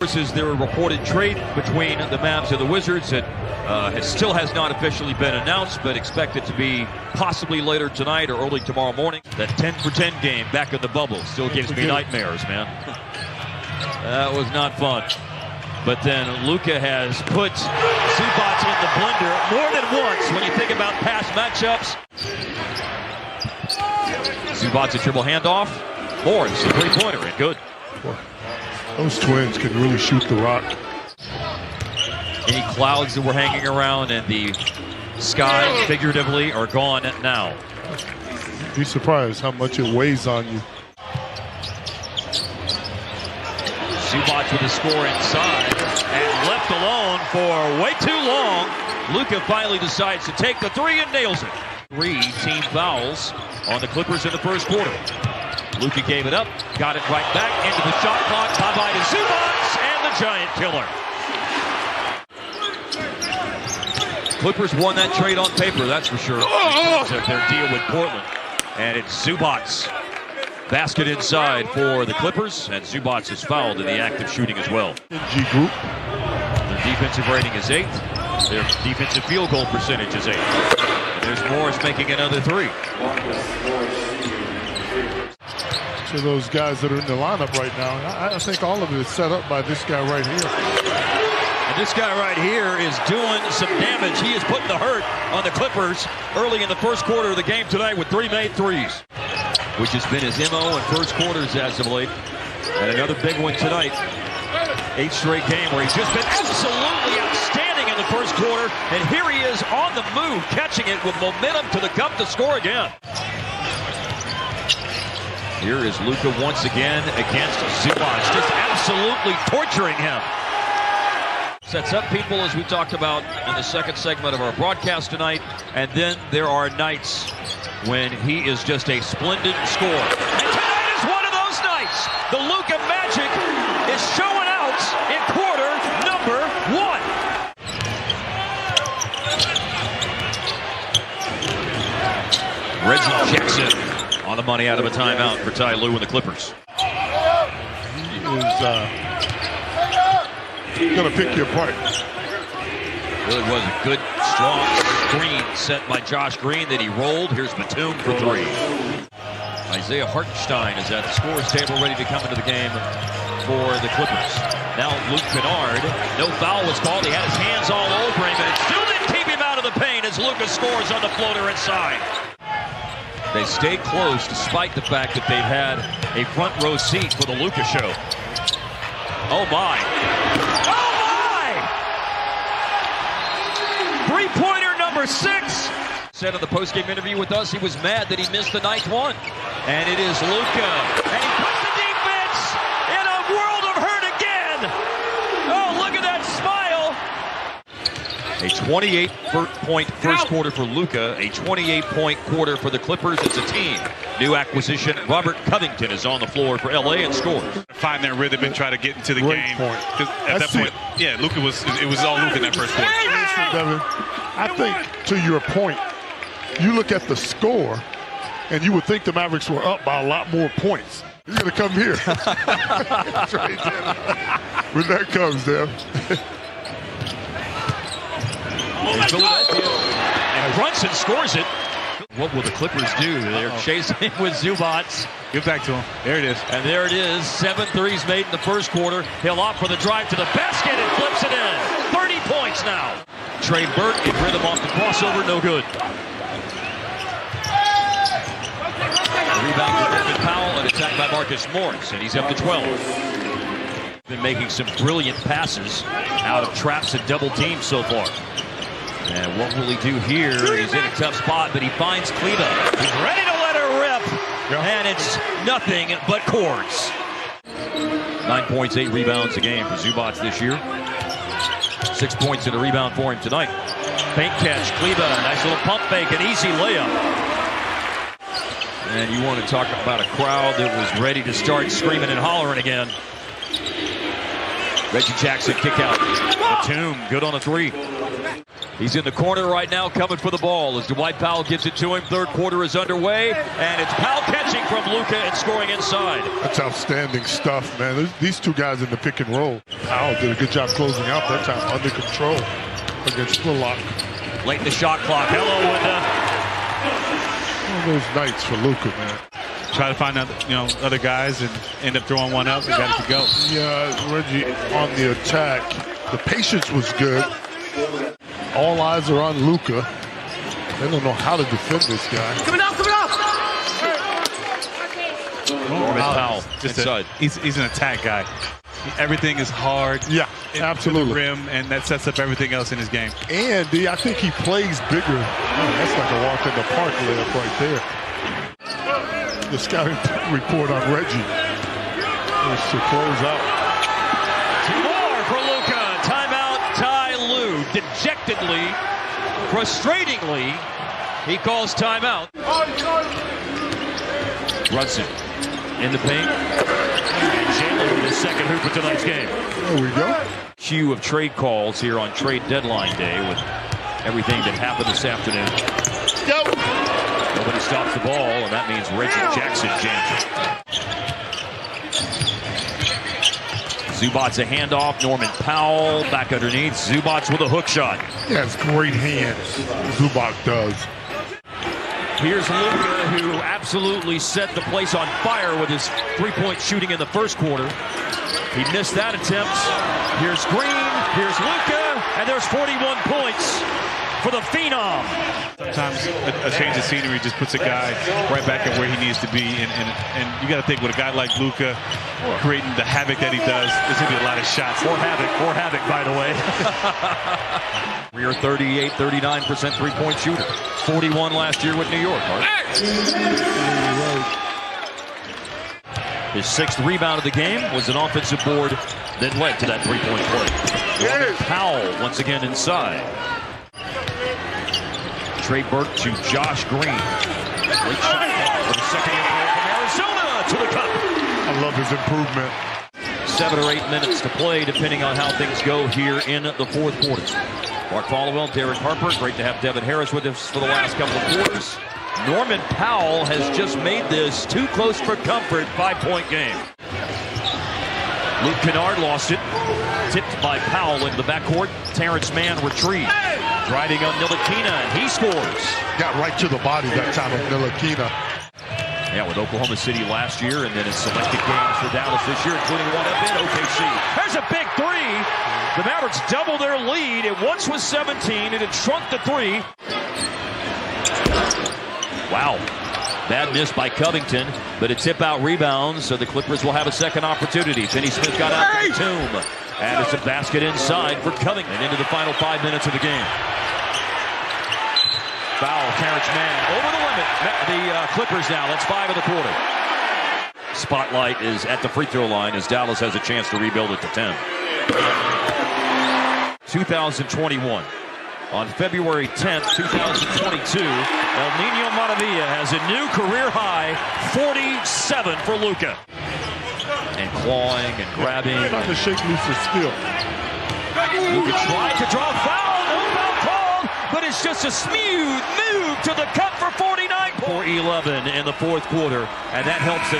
Versus their reported trade between the Mavs and the Wizards that still has not officially been announced, but expected to be possibly later tonight or early tomorrow morning. That 10-for-10 game back in the bubble still gives me nightmares, man. That was not fun. But then Luka has put Zubac in the blender more than once when you think about past matchups. Zubac a dribble handoff. Morris, a three-pointer, and good. Those twins can really shoot the rock. Any clouds that were hanging around in the sky, figuratively, are gone now. Be surprised how much it weighs on you. Zubac with a score inside and left alone for way too long. Luka finally decides to take the three and nails it. 3 team fouls on the Clippers in the first quarter. Luka gave it up, got it right back into the shot clock. Bye-bye to Zubac and the giant killer. Clippers won that trade on paper, that's for sure. Because of their deal with Portland. And it's Zubac. Basket inside for the Clippers, and Zubac is fouled in the act of shooting as well. G group. Their defensive rating is 8th. Their defensive field goal percentage is 8th. And there's Morris making another 3. To those guys that are in the lineup right now, I think all of it is set up by this guy right here. And this guy right here is doing some damage. He is putting the hurt on the Clippers early in the first quarter of the game tonight with 3 made threes, which has been his MO in first quarters as of late. And another big one tonight. 8th straight game where he's just been absolutely outstanding in the first quarter. And here he is on the move, catching it with momentum to the cup to score again. Here is Luka once again against Zubac, just absolutely torturing him. Sets up people, as we talked about in the second segment of our broadcast tonight. And then there are nights when he is just a splendid scorer. And tonight is one of those nights. The Luka magic is showing out in quarter number 1. Reggie checks in. On the money out of a timeout for Ty Lue and the Clippers. He is going to pick you apart. Really was a good, strong screen set by Josh Green that he rolled. Here's Batum for 3. Isaiah Hartenstein is at the scorer's table ready to come into the game for the Clippers. Now Luke Kennard. No foul was called. He had his hands all over him, and it still didn't keep him out of the paint as Luka scores on the floater inside. They stay close despite the fact that they've had a front row seat for the Luka show. Oh my. Oh my! 3-pointer number 6. Said in the postgame interview with us he was mad that he missed the 9th one. And it is Luka. And he puts the defense in a world of hurt again. Oh, look at that smile. A 28-point first quarter for Luka, a 28-point quarter for the Clippers. It's a team. New acquisition, Robert Covington, is on the floor for LA and scores. Find their rhythm and try to get into the game. Point. At that point, yeah, Luka was all Luka in that first quarter. Devin, I think to your point, you look at the score, and you would think the Mavericks were up by a lot more points. He's going to come here. That's right, when that comes, Dev. And Brunson scores it. What will the Clippers do? They're chasing with Zubac. Get back to him. There it is. And there it is. 7 threes made in the first quarter. He'll opt for the drive to the basket and flips it in. 30 points now. Trey Burke in rhythm off the crossover. No good. Rebound for Irvin Powell and attacked by Marcus Morris. And he's up to 12. Been making some brilliant passes out of traps and double teams so far. And what will he do here? He's in a tough spot, but he finds Kleba. He's ready to let her rip. Yeah. And it's nothing but cords. 9 points, 8 rebounds a game for Zubac this year. 6 points in a rebound for him tonight. Fake catch, Kleba, nice little pump fake, an easy layup. And you want to talk about a crowd that was ready to start screaming and hollering again. Reggie Jackson kick out. Batum, good on a three. He's in the corner right now, coming for the ball as Dwight Powell gives it to him. Third quarter is underway, and it's Powell catching from Luka and scoring inside. That's outstanding stuff, man. These two guys in the pick and roll. Powell did a good job closing out that time, under control against Spurlock. Late in the shot clock. Hello, Linda. One of those nights for Luka, man. Try to find other guys and end up throwing one up and got it to go. Yeah, Reggie on the attack. The patience was good. All eyes are on Luka. They don't know how to defend this guy. Coming up! Norman Powell inside. He's an attack guy. Everything is hard. Yeah, absolutely. The rim, and that sets up everything else in his game. And I think he plays bigger. Oh, that's like a walk in the park layup right there. The scouting report on Reggie is to close out. Two more for Luka. Timeout, Ty Lue. Dejectedly, frustratingly, he calls timeout. Brunson in the paint. And Jalen with his second hoop of tonight's game. There we go. Queue of trade calls here on trade deadline day with everything that happened this afternoon. Go. Nobody stops the ball, and that means Reggie Jackson jams it. Zubac's a handoff. Norman Powell back underneath. Zubac's with a hook shot. He has great hands. Zubac does. Here's Luka, who absolutely set the place on fire with his three-point shooting in the first quarter. He missed that attempt. Here's Green. Here's Luka, and there's 41 points for the Phenom. Sometimes a change of scenery just puts a guy right back at where he needs to be, and you got to think with a guy like Luka creating the havoc that he does, there's going to be a lot of shots. More havoc, by the way. We're 38-39% three-point shooter. 41 last year with New York. His sixth rebound of the game was an offensive board that led to that three-point play. Norman Powell once again inside. Trey Burke to Josh Green. Great shot for the second player from Arizona to the cup. I love his improvement. 7 or 8 minutes to play, depending on how things go here in the fourth quarter. Mark Followell, Derek Harper. Great to have Devin Harris with us for the last couple of quarters. Norman Powell has just made this too close for comfort 5-point game. Luke Kennard lost it. Tipped by Powell into the backcourt. Terrence Mann retrieved. Driving on Ntilikina, and he scores. Got right to the body that time of Ntilikina. Yeah, with Oklahoma City last year, and then in selected games for Dallas this year, including one up in OKC. There's a big three. The Mavericks double their lead. It once was 17, and it shrunk to 3. Wow. Bad miss by Covington, but a tip-out rebound, so the Clippers will have a second opportunity. Finney Smith got out to Batum, and it's a basket inside for Covington into the final 5 minutes of the game. Foul, Terrence Mann over the limit. The Clippers now, that's 5 of the quarter. Spotlight is at the free throw line as Dallas has a chance to rebuild it to 10. 2021. On February 10th, 2022, El Niño Maravilla has a new career high, 47 for Luka. And clawing and grabbing. Not to shake loose his skill. Luka tried to draw foul, no foul called, but it's just a smooth move to the cup for 49. 4-11 in the fourth quarter, and that helps them.